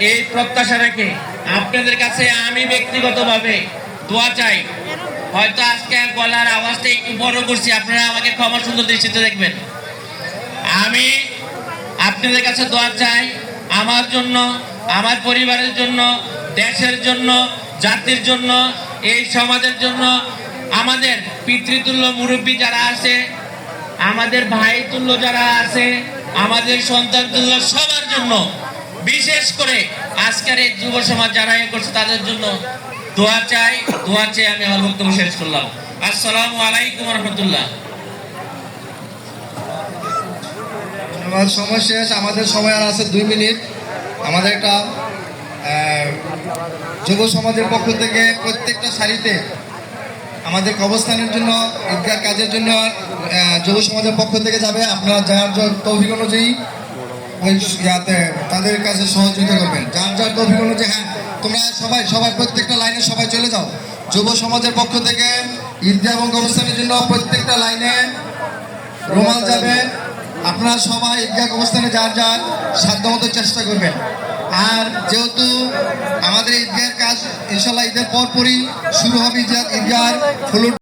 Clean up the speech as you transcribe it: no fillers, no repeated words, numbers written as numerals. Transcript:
এই প্রত্যাশা রেখে আপনাদের কাছে আমি ব্যক্তিগতভাবে দোয়া চাই। হয়তো আজকে গলার আওয়াজটা একটু বড় করছি, আপনারা আমাকে ক্ষমা সুন্দর দৃষ্টিতে দেখবেন। আমি আপনাদের কাছে দোয়া চাই আমার জন্য, আমার পরিবারের জন্য, দেশের জন্য, জাতির জন্য, এই সমাজের জন্য, আমাদের পিতৃতুল্য মুরব্বী যারা আছে, আমাদের ভাই তুল্য যারা আছে, আমাদের সন্তান তুল্য সবার জন্য, বিশেষ করে আজকের এই যুব সমাজ যারা এ করছে তাদের জন্য দোয়া চাই। দোয়া চাই আমি আমার বক্তব্য শেষ করলাম। আসসালামু আলাইকুম রহমতুল্লাহ। ধন্যবাদ। সময় শেষ, আমাদের সময় আর আছে 2 মিনিট। আমাদের একটা যুব সমাজের পক্ষ থেকে প্রত্যেকটা সারিতে আমাদের কবরস্থানের জন্য, ঈদগাহ কাজের জন্য যুব সমাজের পক্ষ থেকে যাবে। আপনারা যার যার তৌফিক অনুযায়ী ওই ইয়াতে তাদের কাছে সহযোগিতা করবেন, যার যার তৌফিক অনুযায়ী। হ্যাঁ, তোমরা সবাই প্রত্যেকটা লাইনে সবাই চলে যাও। যুব সমাজের পক্ষ থেকে ঈদগাহ এবং কবরস্থানের জন্য প্রত্যেকটা লাইনে রুমাল যাবে। আপনারা সবাই ঈদগাহ কবরস্থানে যার যার সাধ্যমতো চেষ্টা করবেন। আর যেহেতু আমাদের ঈদগাহের কাজ ইনশাল্লাহ ঈদের পরপরই শুরু হবে, ঈদগাহ ফুল